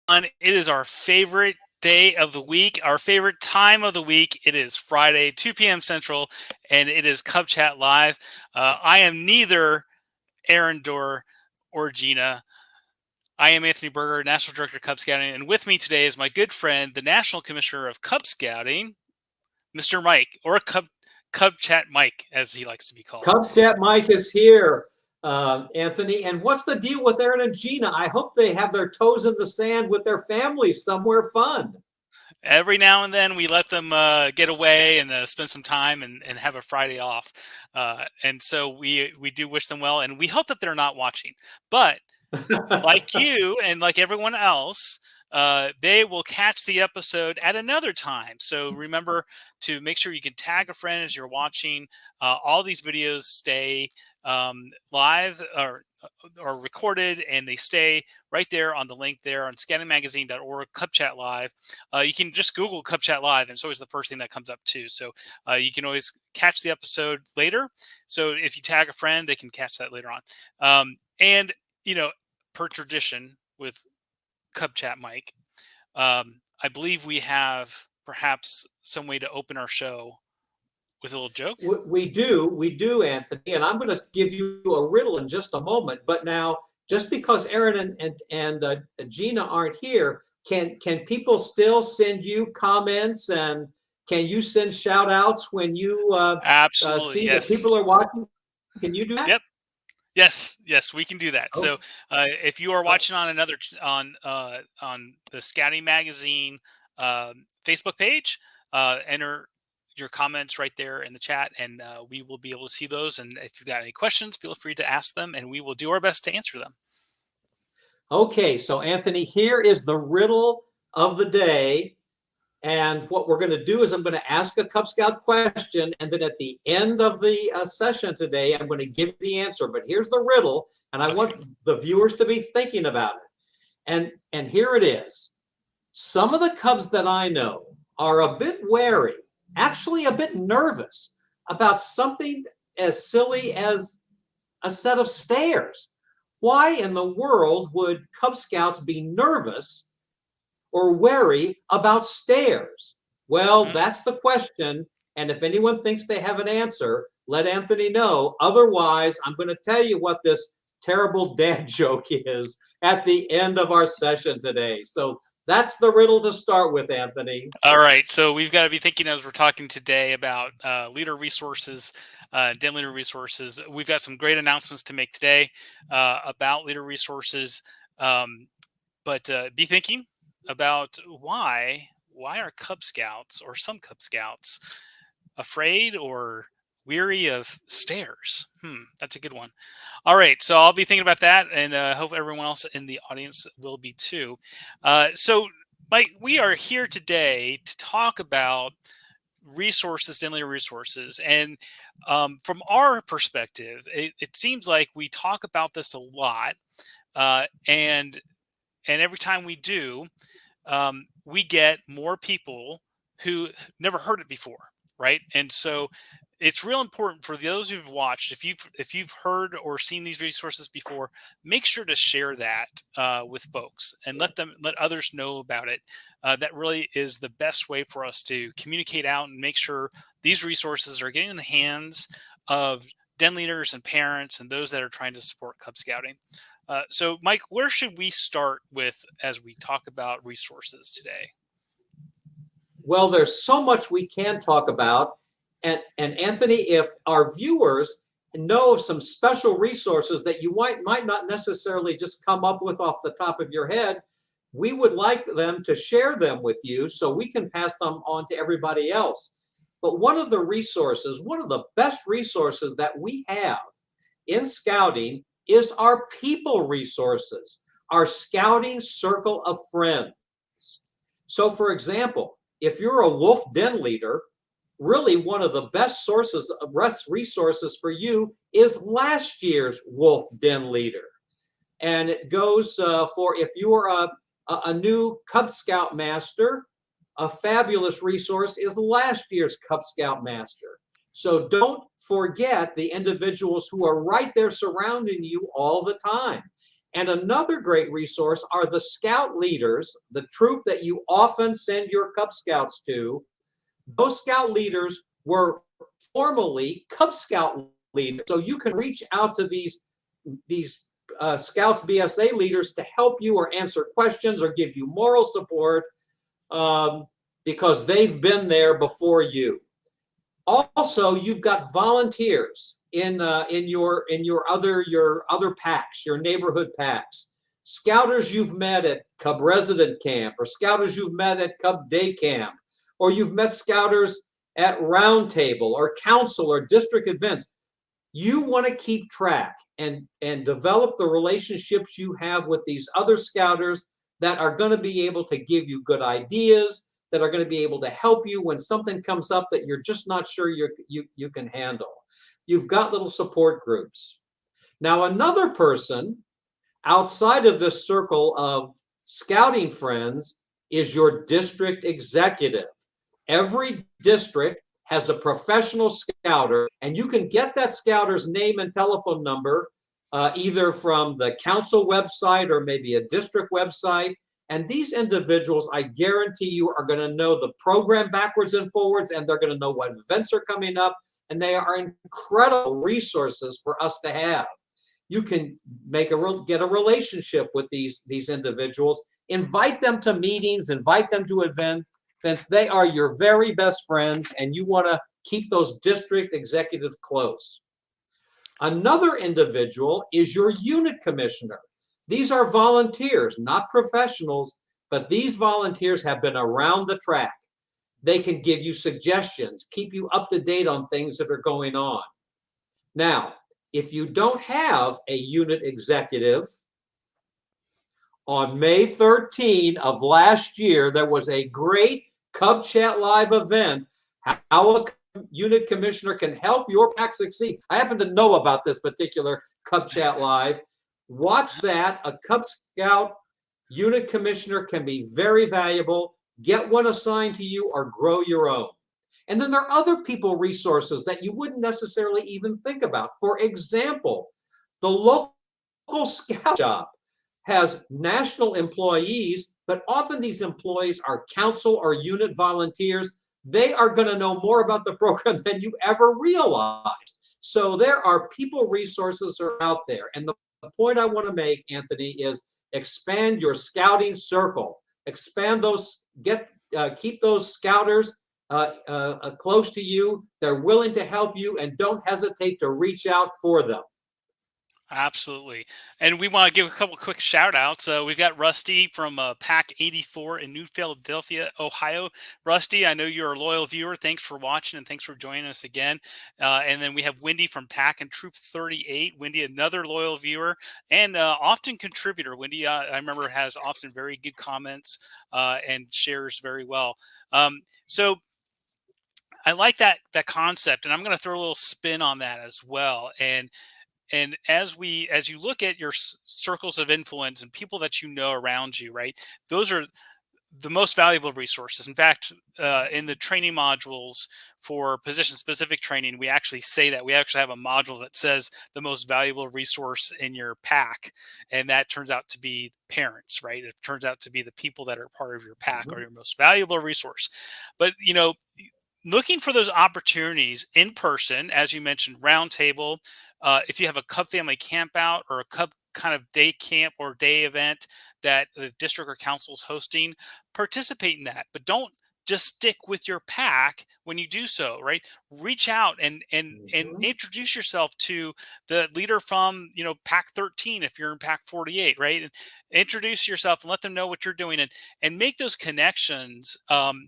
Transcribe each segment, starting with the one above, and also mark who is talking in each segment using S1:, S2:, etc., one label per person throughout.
S1: It is our favorite day of the week, our favorite time of the week. It is Friday, 2 p.m. Central, and it is Cub Chat Live. I am neither Aaron Dorr or Gina. I am Anthony Berger, National Director of Cub Scouting, and with me today is my good friend, the National Commissioner of Cub Scouting, Mr. Mike, or Cub Chat Mike, as he likes to be called.
S2: CubChat Mic is here, Anthony. And what's the deal with Aaron and Gina? I hope they have their toes in the sand with their families somewhere fun.
S1: Every now and then we let them get away and spend some time and have a Friday off. And so we do wish them well, and we hope that they're not watching. But like you and like everyone else, they will catch the episode at another time. So remember to make sure you can tag a friend as you're watching. All these videos stay live or recorded, and they stay right there on the link there on scoutingmagazine.org, Cub Chat Live. You can just Google Cub Chat Live, and it's always the first thing that comes up too. So you can always catch the episode later. So if you tag a friend, they can catch that later on. And, you know, per tradition with Cub Chat Mic, I believe we have perhaps some way to open our show with a little joke.
S2: We do, Anthony. And I'm going to give you a riddle in just a moment. But now, just because Aaron and Gina aren't here, can people still send you comments, and can you send shout outs when you
S1: Absolutely,
S2: see
S1: yes.
S2: that people are watching? Can you do that?
S1: Yep. Yes, we can do that. Oh. So if you are watching on another on the Scouting Magazine Facebook page, enter your comments right there in the chat, and we will be able to see those. And if you've got any questions, feel free to ask them, and we will do our best to answer them.
S2: Okay, so Anthony, here is the riddle of the day. And what we're going to do is I'm going to ask a Cub Scout question, and then at the end of the session today, I'm going to give the answer. But here's the riddle, and I want the viewers to be thinking about it. And here it is. Some of the Cubs that I know are a bit wary, actually a bit nervous about something as silly as a set of stairs. Why in the world would Cub Scouts be nervous or wary about stairs? Well, that's the question. And if anyone thinks they have an answer, let Anthony know. Otherwise, I'm going to tell you what this terrible dad joke is at the end of our session today. So that's the riddle to start with, Anthony.
S1: All right. So we've got to be thinking, as we're talking today about leader resources, den leader resources. We've got some great announcements to make today about leader resources. But be thinking about why are Cub Scouts, or some Cub Scouts, afraid or weary of stairs? That's a good one. All right, so I'll be thinking about that, and hope everyone else in the audience will be too. So, Mike, we are here today to talk about resources, den leader resources, and from our perspective, it seems like we talk about this a lot, and every time we do, we get more people who never heard it before, right? And so it's real important for those who've watched, if you've heard or seen these resources before, make sure to share that with folks and let others know about it. That really is the best way for us to communicate out and make sure these resources are getting in the hands of den leaders and parents and those that are trying to support Cub Scouting. So, Mike, where should we start with as we talk about resources today?
S2: Well, there's so much we can talk about. And Anthony, if our viewers know of some special resources that you might not necessarily just come up with off the top of your head, we would like them to share them with you so we can pass them on to everybody else. But one of the best resources that we have in scouting is our people resources, our scouting circle of friends. So, for example, if you're a wolf den leader, really one of the best resources for you is last year's wolf den leader. And it goes for if you are a new Cub Scout master, a fabulous resource is last year's Cub Scout master. So don't forget the individuals who are right there surrounding you all the time. And another great resource are the scout leaders, the troop that you often send your Cub Scouts to. Those scout leaders were formerly Cub Scout leaders. So you can reach out to these Scouts BSA leaders to help you or answer questions or give you moral support because they've been there before you. Also, you've got volunteers in your other packs, your neighborhood packs. Scouters you've met at Cub Resident Camp, or scouters you've met at Cub Day Camp, or you've met scouters at Roundtable or council or district events. You want to keep track and develop the relationships you have with these other scouters that are going to be able to give you good ideas, that are going to be able to help you when something comes up that you're just not sure you can handle. You've got little support groups. Now, another person outside of this circle of scouting friends is your district executive. Every district has a professional scouter, and you can get that scouter's name and telephone number either from the council website or maybe a district website. And these individuals, I guarantee you, are going to know the program backwards and forwards, and they're going to know what events are coming up, and they are incredible resources for us to have. You can get a relationship with these individuals, invite them to meetings, invite them to events. They are your very best friends, and you want to keep those district executives close. Another individual is your unit commissioner. These are volunteers, not professionals, but these volunteers have been around the track. They can give you suggestions, keep you up to date on things that are going on. Now, if you don't have a unit executive, on May 13 of last year, there was a great Cub Chat Live event, how a unit commissioner can help your pack succeed. I happen to know about this particular Cub Chat Live. Watch that. A Cub Scout unit commissioner can be very valuable. Get one assigned to you or grow your own. And then there are other people resources that you wouldn't necessarily even think about. For example, the local scout shop has national employees, but often these employees are council or unit volunteers. They are going to know more about the program than you ever realized. So there are people resources are out there. And the point I want to make, Anthony, is expand your scouting circle. Expand those, keep those scouters close to you. They're willing to help you, and don't hesitate to reach out for them.
S1: Absolutely. And we want to give a couple quick shout outs. We've got Rusty from Pack 84 in New Philadelphia, Ohio. Rusty, I know you're a loyal viewer. Thanks for watching and thanks for joining us again. And then we have Wendy from Pack and Troop 38. Wendy, another loyal viewer and often contributor. Wendy, I remember, has often very good comments and shares very well. So I like that concept, and I'm going to throw a little spin on that as well. And as you look at your circles of influence and people that you know around you, right? Those are the most valuable resources. In fact, in the training modules for position-specific training, we actually say that. We actually have a module that says the most valuable resource in your pack, and that turns out to be parents, right? It turns out to be the people that are part of your pack are your most valuable resource. But, looking for those opportunities in person, as you mentioned, Roundtable. If you have a Cub family camp out or a Cub kind of day camp or day event that the district or council is hosting, participate in that. But don't just stick with your pack when you do so, right? Reach out and introduce yourself to the leader from, pack 13 if you're in pack 48, right? And introduce yourself and let them know what you're doing and make those connections,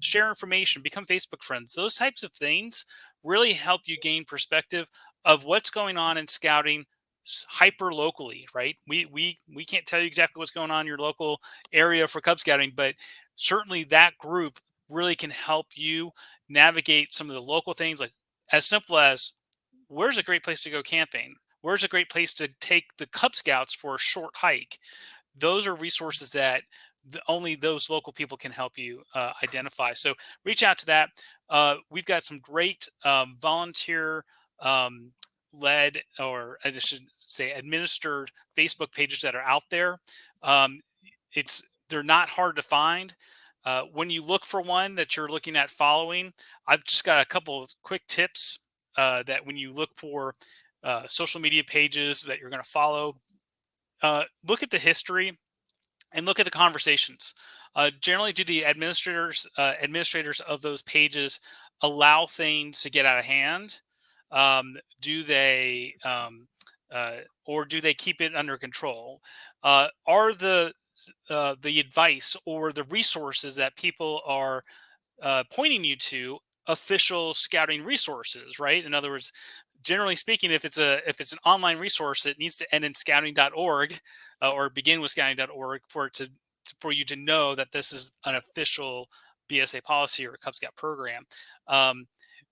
S1: share information, become Facebook friends. Those types of things really help you gain perspective of what's going on in scouting hyper locally, right? We can't tell you exactly what's going on in your local area for Cub Scouting, but certainly that group really can help you navigate some of the local things, like as simple as where's a great place to go camping? Where's a great place to take the Cub Scouts for a short hike? Those are resources that only those local people can help you identify. So reach out to that. We've got some great volunteer led, or I should say administered Facebook pages that are out there. They're not hard to find. When you look for one that you're looking at following, I've just got a couple of quick tips that when you look for social media pages that you're going to follow, look at the history and look at the conversations. Generally, do the administrators of those pages allow things to get out of hand? Do they, or do they keep it under control? Are the advice or the resources that people are pointing you to official scouting resources, right? In other words, generally speaking, if it's an online resource, it needs to end in scouting.org or begin with scouting.org for you to know that this is an official BSA policy or a Cub Scout program.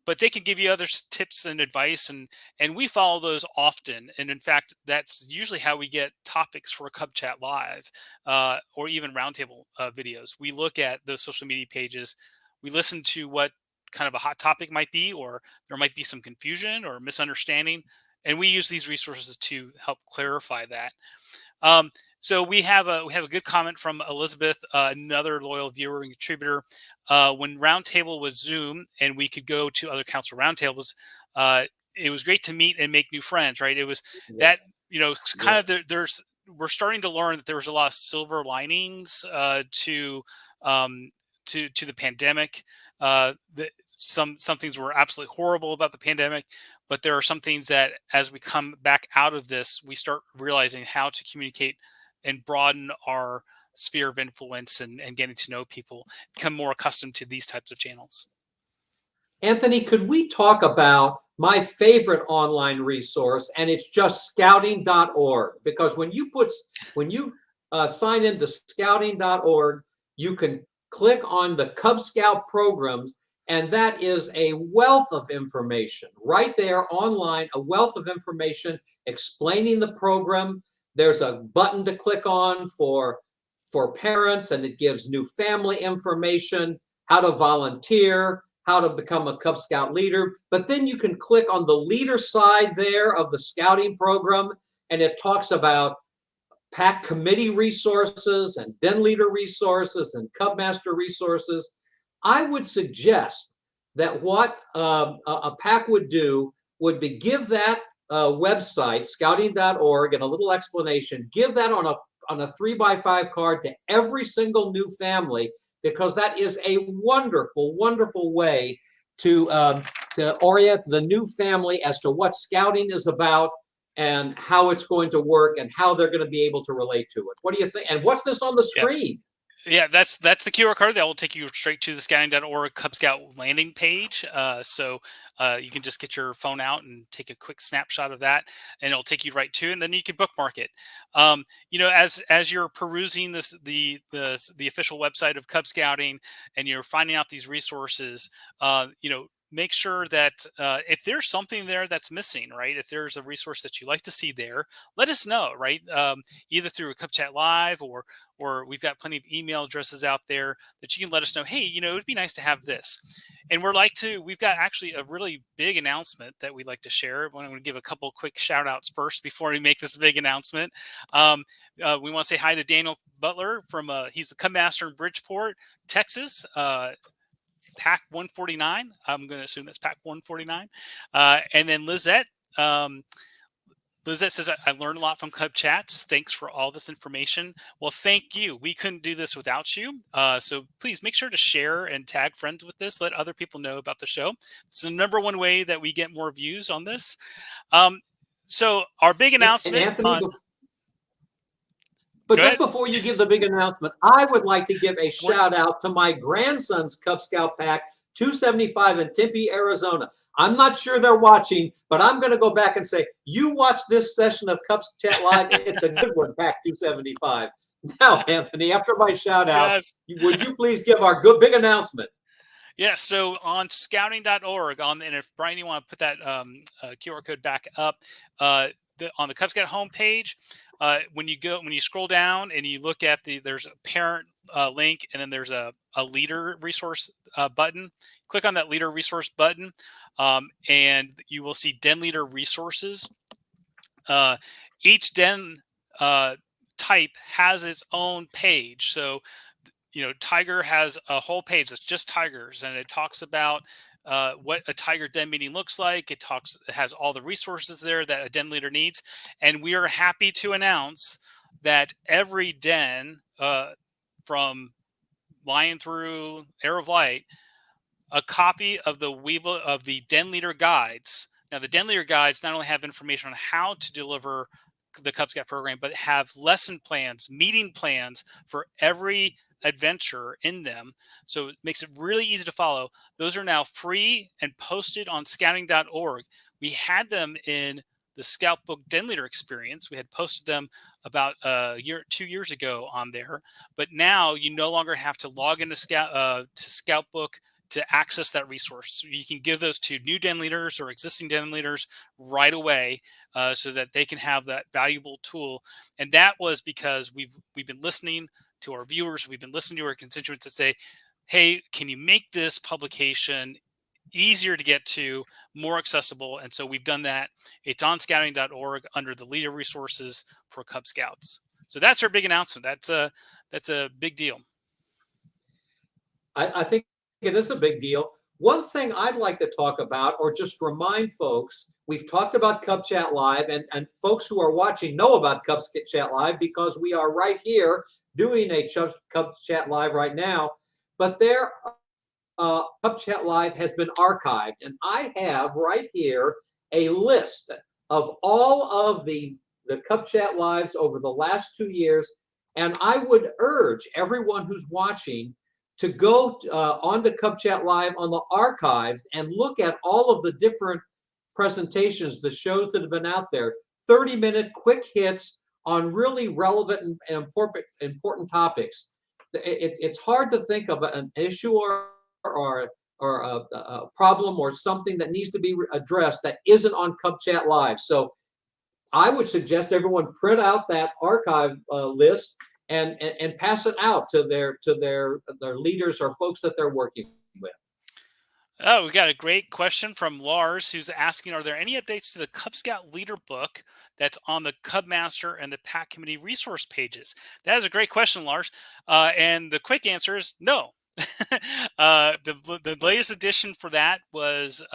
S1: But they can give you other tips and advice, and we follow those often. And in fact, that's usually how we get topics for a Cub Chat Live or even roundtable videos. We look at those social media pages. We listen to what kind of a hot topic might be, or there might be some confusion or misunderstanding, and we use these resources to help clarify that. So we have a good comment from Elizabeth, another loyal viewer and contributor. When Roundtable was Zoom and we could go to other council roundtables, it was great to meet and make new friends. Right? It was that, kind of we're starting to learn that there was a lot of silver linings to the pandemic. Some things were absolutely horrible about the pandemic, but there are some things that as we come back out of this, we start realizing how to communicate and broaden our sphere of influence and getting to know people, become more accustomed to these types of channels.
S2: Anthony, could we talk about my favorite online resource, and it's just scouting.org? Because when you sign into scouting.org, you can click on the Cub Scout programs, and that is a wealth of information right there online, a wealth of information explaining the program. There's a button to click on for parents, and it gives new family information, how to volunteer, how to become a Cub Scout leader. But then you can click on the leader side there of the scouting program, and it talks about pack committee resources and den leader resources and Cub Master resources. I would suggest that what a pack would do would be give that website, scouting.org, and a little explanation, give that on a 3x5 card to every single new family, because that is a wonderful, wonderful way to orient the new family as to what scouting is about and how it's going to work and how they're going to be able to relate to it. What do you think? And what's this on the screen?
S1: Yeah, that's the QR code that will take you straight to the scouting.org Cub Scout landing page. So you can just get your phone out and take a quick snapshot of that, and it'll take you right to it, and then you can bookmark it. As you're perusing the official website of Cub Scouting and you're finding out these resources, make sure that if there's something there that's missing, right? If there's a resource that you like to see there, let us know, right? Either through a Cub Chat Live or we've got plenty of email addresses out there that you can let us know, hey, it would be nice to have this. And we've got actually a really big announcement that we'd like to share. I'm going to give a couple quick shout outs first before we make this big announcement. We want to say hi to Daniel Butler he's the Cub Master in Bridgeport, Texas. Pack 149. I'm going to assume that's Pack 149. And then Lizette. Lizette says, I learned a lot from Cub Chats. Thanks for all this information. Well, thank you. We couldn't do this without you. So please make sure to share and tag friends with this. Let other people know about the show. It's the #1 way that we get more views on this. So our big announcement.
S2: And Anthony, but just before you give the big announcement, I would like to give a shout out to my grandson's Cub Scout Pack 275 in Tempe, Arizona. I'm not sure they're watching, but I'm going to go back and say, you watch this session of Cub Chat Live. It's a good one, Pack 275. Now, Anthony, after my shout out, would you please give our big announcement?
S1: Yeah, so on scouting.org, and if Brian, you want to put that QR code back up, on the Cub Scout homepage, when you scroll down and you look at there's a parent link, and then there's a a leader resource button. Click on that leader resource button, and you will see Den Leader Resources. Each Den type has its own page. So, Tiger has a whole page that's just tigers, and it talks about what a tiger den meeting looks like. It has all the resources there that a den leader needs, and we are happy to announce that every den, from Lion through Arrow of Light, a copy of the Den Leader guides. Now, the Den Leader guides not only have information on how to deliver the Cub Scout program, but have lesson plans, meeting plans for every adventure in them. So it makes it really easy to follow. Those are now free and posted on Scouting.org. We had them in the Scout Book Den Leader experience. We had posted them about 2 years ago on there, but now you no longer have to log into Scout Book to access that resource. You can give those to new den leaders or existing den leaders right away, so that they can have that valuable tool. And that was because we've been listening to our viewers, we've been listening to our constituents that say, hey, can you make this publication easier to get to, more accessible? And so we've done that. It's on Scouting.org under the leader resources for Cub Scouts. So that's our big announcement. That's a big deal.
S2: I think it is a big deal. One thing I'd like to talk about, or just remind folks, we've talked about Cub Chat Live, and folks who are watching know about Cub Chat Live because we are right here doing a Cub Chat Live right now. But their Cub Chat Live has been archived, and I have right here a list of all of the Cub Chat Lives over the last 2 years, and I would urge everyone who's watching to go on the Cub Chat Live on the archives and look at all of the different presentations, the shows that have been out there, 30-minute quick hits on really relevant and important topics. It's hard to think of an issue or a problem or something that needs to be addressed that isn't on Cub Chat Live. So I would suggest everyone print out that archive list and pass it out to their leaders or folks that they're working with.
S1: Oh, we got a great question from Lars, who's asking, are there any updates to the Cub Scout Leader Book that's on the Cub Master and the Pack Committee resource pages? That is a great question, Lars. And the quick answer is no. The latest edition for that was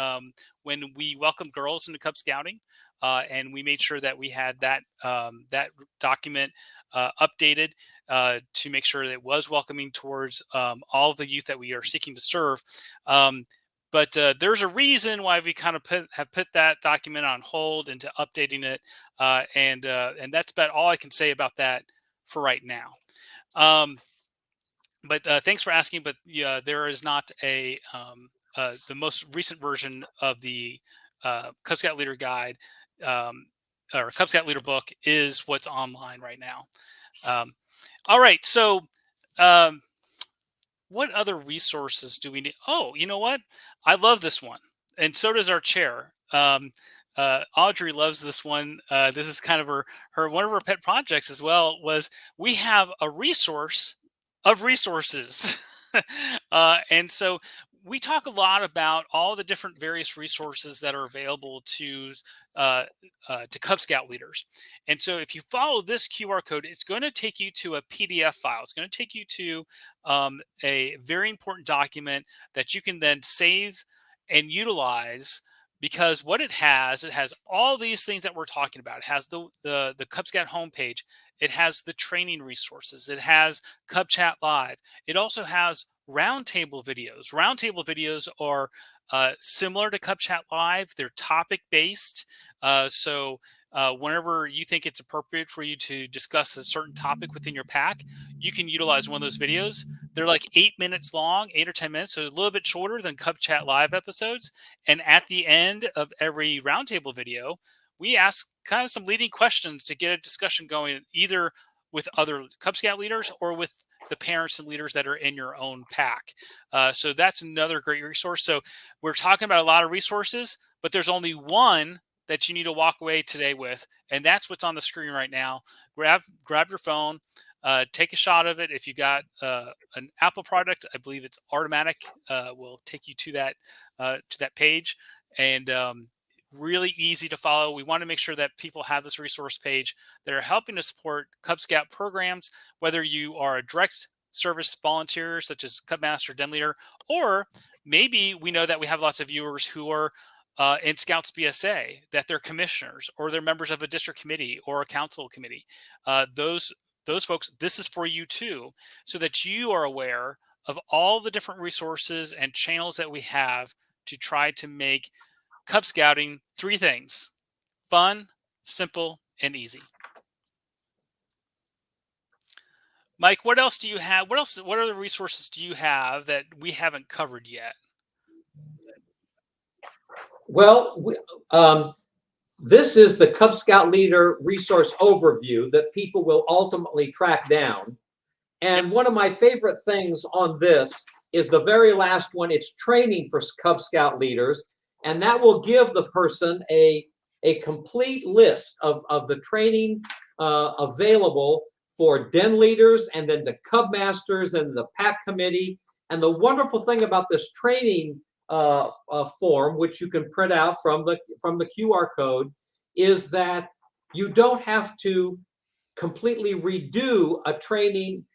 S1: when we welcomed girls into Cub Scouting, and we made sure that we had that document updated to make sure that it was welcoming towards all of the youth that we are seeking to serve. But there's a reason why we kind of have put that document on hold into updating it, and that's about all I can say about that for right now. But thanks for asking. But yeah, there is not the most recent version of the Cub Scout Leader Guide or Cub Scout Leader Book is what's online right now. All right, so what other resources do we need? Oh, you know what? I love this one, and so does our chair. Audrey loves this one. This is kind of her one of her pet projects as well. Was we have a resource of resources, and so we talk a lot about all the different various resources that are available to Cub Scout leaders. And so if you follow this QR code, it's going to take you to a PDF file. It's going to take you to a very important document that you can then save and utilize, because what it has all these things that we're talking about. It has the Cub Scout homepage. It has the training resources. It has Cub Chat Live. It also has roundtable videos. Roundtable videos are similar to Cub Chat Live. They're topic based. So whenever you think it's appropriate for you to discuss a certain topic within your pack, you can utilize one of those videos. They're like 8 minutes long, 8 or 10 minutes, so a little bit shorter than Cub Chat Live episodes. And at the end of every roundtable video, we ask kind of some leading questions to get a discussion going, either with other Cub Scout leaders or with the parents and leaders that are in your own pack. So that's another great resource. So we're talking about a lot of resources, but there's only one that you need to walk away today with, and that's what's on the screen right now. Grab your phone, take a shot of it. If you got an Apple product, I believe it's automatic. Will take you to that page, and really easy to follow. We want to make sure that people have this resource page that are helping to support Cub Scout programs, whether you are a direct service volunteer such as Cub Master, Den Leader, or maybe we know that we have lots of viewers who are in Scouts BSA, that they're commissioners or they're members of a district committee or a council committee. Those folks, this is for you too, so that you are aware of all the different resources and channels that we have to try to make Cub Scouting 3 things: fun, simple, and easy. Mike, what else do you have? What other resources do you have that we haven't covered yet?
S2: Well, this is the Cub Scout Leader Resource Overview that people will ultimately track down. And one of my favorite things on this is the very last one. It's training for Cub Scout leaders. And that will give the person a complete list of the training available for den leaders and then the Cub Masters and the pack committee. And the wonderful thing about this training form, which you can print out from the QR code, is that you don't have to completely redo a training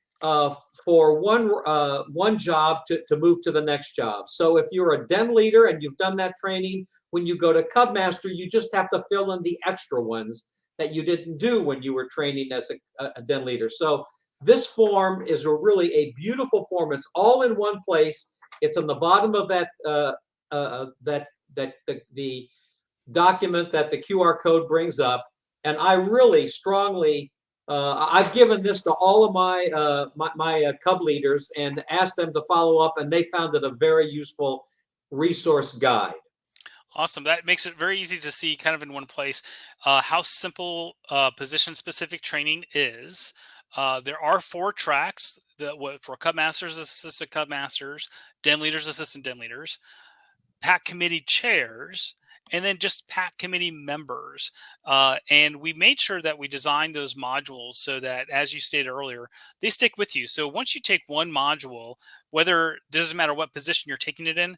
S2: for one job to move to the next job. So if you're a den leader and you've done that training, when you go to Cub Master, you just have to fill in the extra ones that you didn't do when you were training as a den leader. So this form is really a beautiful form. It's all in one place. It's on the bottom of that the document that the QR code brings up, and I really strongly I've given this to all of my Cub leaders and asked them to follow up, and they found it a very useful resource guide.
S1: Awesome. That makes it very easy to see, kind of in one place, how simple position-specific training is. There are 4 tracks for Cub Masters, Assistant Cub Masters, Den Leaders, Assistant Den Leaders, Pack Committee Chairs, and then just Pack Committee members. And we made sure that we designed those modules so that, as you stated earlier, they stick with you. So once you take one module, it doesn't matter what position you're taking it in,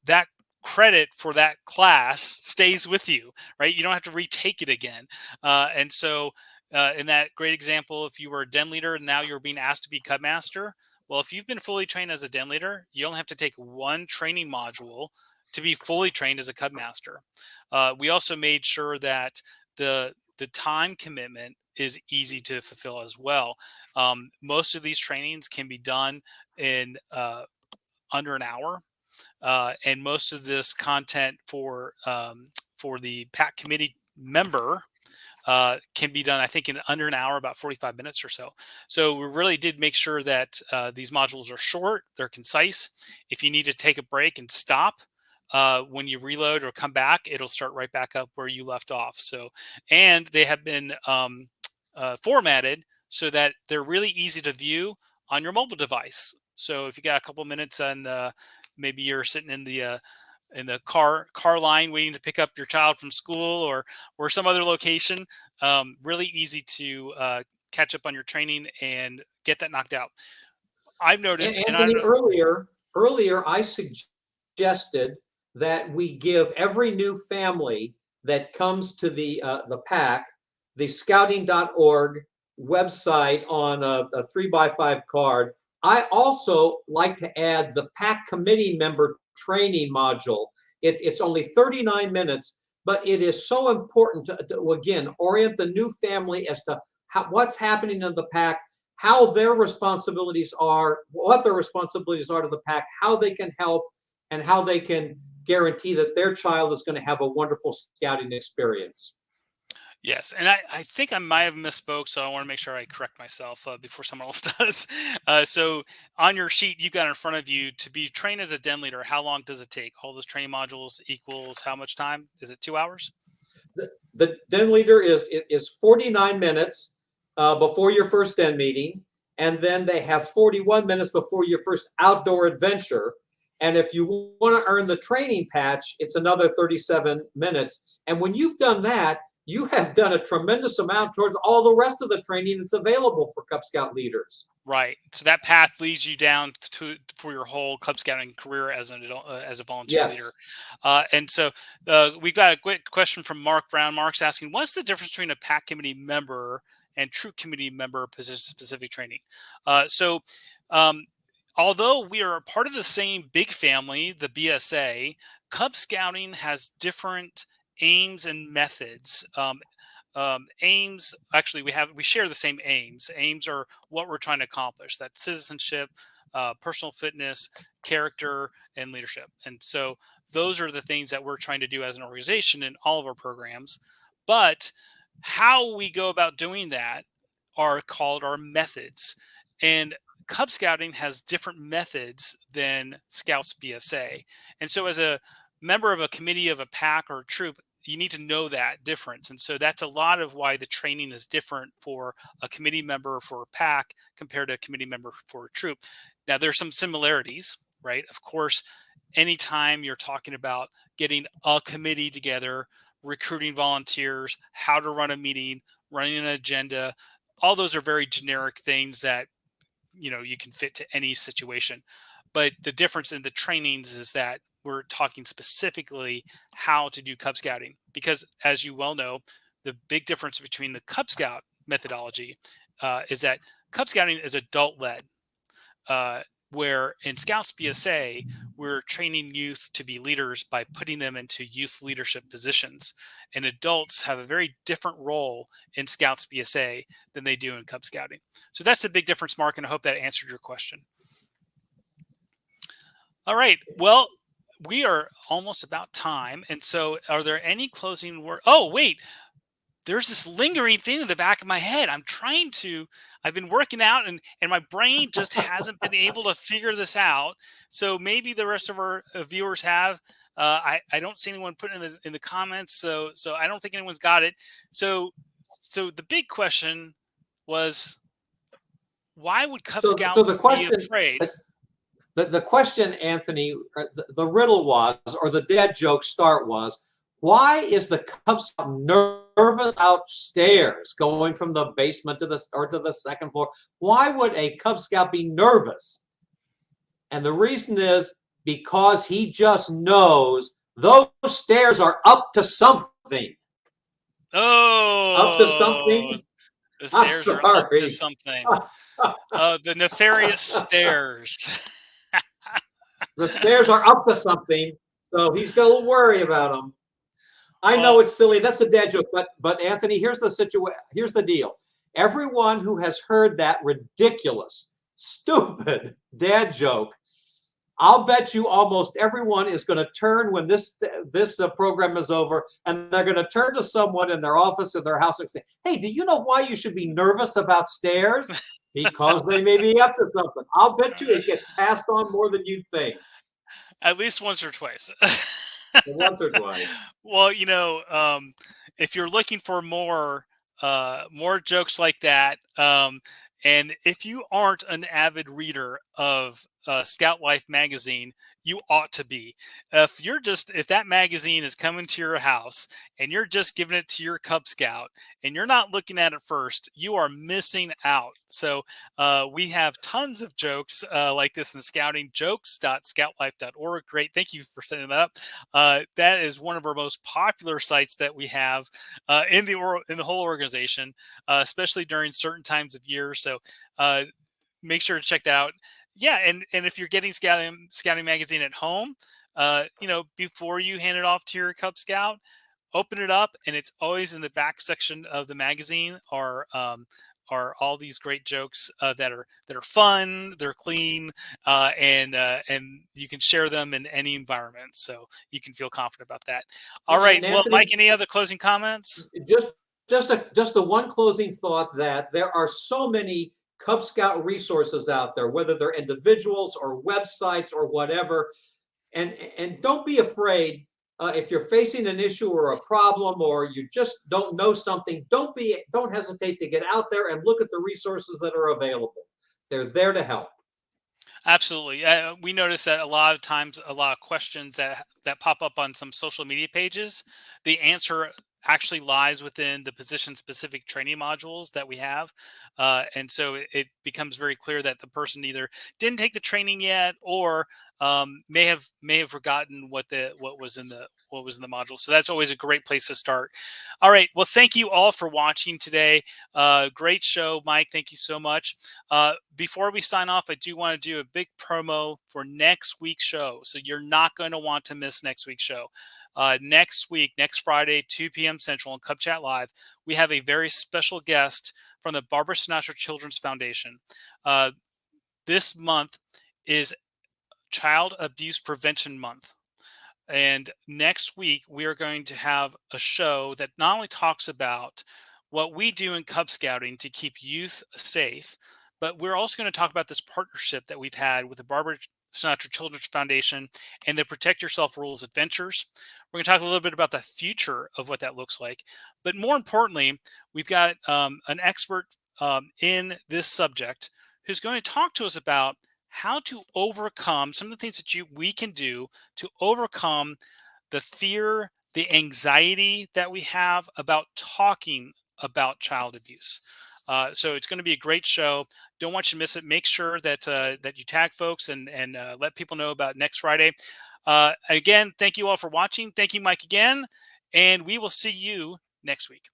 S1: that credit for that class stays with you, right? You don't have to retake it again. And so in that great example, if you were a den leader and now you're being asked to be Cub Master, well, if you've been fully trained as a den leader, you only have to take one training module to be fully trained as a Cub Master. We also made sure that the time commitment is easy to fulfill as well. Most of these trainings can be done in under an hour. And most of this content for the PAC committee member can be done, I think, in under an hour, about 45 minutes or so. So we really did make sure that these modules are short, they're concise. If you need to take a break and stop, when you reload or come back, it'll start right back up where you left off. So, and they have been formatted so that they're really easy to view on your mobile device. So if you got a couple minutes and maybe you're sitting in the car line waiting to pick up your child from school or some other location, really easy to catch up on your training and get that knocked out. I've noticed,
S2: and Anthony, earlier I suggested that we give every new family that comes to the pack the scouting.org website on a 3x5 card. I also like to add the pack committee member training module. It's only 39 minutes, but it is so important to again, orient the new family as to what's happening in the pack, how their responsibilities are, what their responsibilities are to the pack, how they can help, and how they can guarantee that their child is going to have a wonderful scouting experience.
S1: Yes, and I think I might have misspoke, so I want to make sure I correct myself before someone else does. So on your sheet you've got in front of you, to be trained as a den leader, how long does it take? All those training modules equals how much time? Is it 2 hours?
S2: The den leader is 49 minutes before your first den meeting, and then they have 41 minutes before your first outdoor adventure. And if you want to earn the training patch, it's another 37 minutes. And when you've done that, you have done a tremendous amount towards all the rest of the training that's available for Cub Scout leaders.
S1: Right. So that path leads you down for your whole Cub Scouting career as as a volunteer leader. And so we've got a quick question from Mark Brown. Mark's asking, what's the difference between a PAC committee member and troop committee member position specific training? Although we are a part of the same big family, the BSA, Cub Scouting has different aims and methods. Aims, actually, we share the same aims. Aims are what we're trying to accomplish. That's citizenship, personal fitness, character, and leadership. And so those are the things that we're trying to do as an organization in all of our programs. But how we go about doing that are called our methods. And Cub Scouting has different methods than Scouts BSA. And so as a member of a committee of a PAC or a troop, you need to know that difference. And so that's a lot of why the training is different for a committee member for a PAC compared to a committee member for a troop. Now, there's some similarities, right? Of course, anytime you're talking about getting a committee together, recruiting volunteers, how to run a meeting, running an agenda, all those are very generic things that you can fit to any situation. But the difference in the trainings is that we're talking specifically how to do Cub Scouting, because as you well know, the big difference between the Cub Scout methodology is that Cub Scouting is adult-led, where in Scouts BSA, we're training youth to be leaders by putting them into youth leadership positions. And adults have a very different role in Scouts BSA than they do in Cub Scouting. So that's a big difference, Mark, and I hope that answered your question. All right. Well, we are almost about time. And so are there any closing words? Oh, wait. There's this lingering thing in the back of my head. I've been working out and my brain just hasn't been able to figure this out. So maybe the rest of our viewers have. I don't see anyone putting in the comments. So I don't think anyone's got it. So the big question was, why would Cub Scouts be afraid?
S2: The question, Anthony, the riddle was, or the dad joke start was, why is the Cub Scout nervous upstairs going from the basement to the second floor? Why would a Cub Scout be nervous? And the reason is because he just knows those stairs are up to something.
S1: Oh,
S2: up to something.
S1: The stairs are up to something. The nefarious stairs.
S2: The stairs are up to something, so he's got a little worry about them. I know it's silly. That's a dad joke, but Anthony, here's the situation. Here's the deal. Everyone who has heard that ridiculous, stupid dad joke, I'll bet you almost everyone is going to turn when this program is over, and they're going to turn to someone in their office or their house and say, "Hey, do you know why you should be nervous about stairs? Because they may be up to something." I'll bet you it gets passed on more than you think.
S1: At least once or twice.
S2: Once or twice.
S1: Well, if you're looking for more jokes like that, and if you aren't an avid reader of Scout Life magazine, you ought to be. If that magazine is coming to your house and you're just giving it to your Cub Scout and you're not looking at it first, you are missing out. So we have tons of jokes like this in Scouting, jokes.scoutlife.org. Great. Thank you for setting that up. That is one of our most popular sites that we have in the whole organization, especially during certain times of year. So make sure to check that out. Yeah, and if you're getting Scouting magazine at home, before you hand it off to your Cub Scout, open it up, and it's always in the back section of the magazine are all these great jokes that are fun, they're clean, and you can share them in any environment, so you can feel confident about that. All right, well, Anthony, Mike, any other closing comments?
S2: Just the one closing thought that there are so many Cub Scout resources out there, whether they're individuals or websites or whatever, and don't be afraid if you're facing an issue or a problem or you just don't know something. Don't hesitate to get out there and look at the resources that are available. They're there to help.
S1: Absolutely. We notice that a lot of times, a lot of questions that pop up on some social media pages, the answer actually lies within the position-specific training modules that we have, and so it becomes very clear that the person either didn't take the training yet, or may have forgotten what was in the module. So that's always a great place to start. All right. Well, thank you all for watching today. Great show, Mike. Thank you so much. Before we sign off, I do want to do a big promo for next week's show. So you're not going to want to miss next week's show. Next week, next Friday, 2 p.m. Central on Cub Chat Live, we have a very special guest from the Barbara Sinatra Children's Foundation. This month is Child Abuse Prevention Month. And next week, we are going to have a show that not only talks about what we do in Cub Scouting to keep youth safe, but we're also going to talk about this partnership that we've had with the Barbara Sinatra Children's Foundation and the Protect Yourself Rules Adventures. We're going to talk a little bit about the future of what that looks like. But more importantly, we've got an expert in this subject who's going to talk to us about how to overcome some of the things that we can do to overcome the fear, the anxiety that we have about talking about child abuse. So it's going to be a great show. Don't want you to miss it. Make sure that that you tag folks and let people know about next Friday. Again, thank you all for watching. Thank you, Mike, again. And we will see you next week.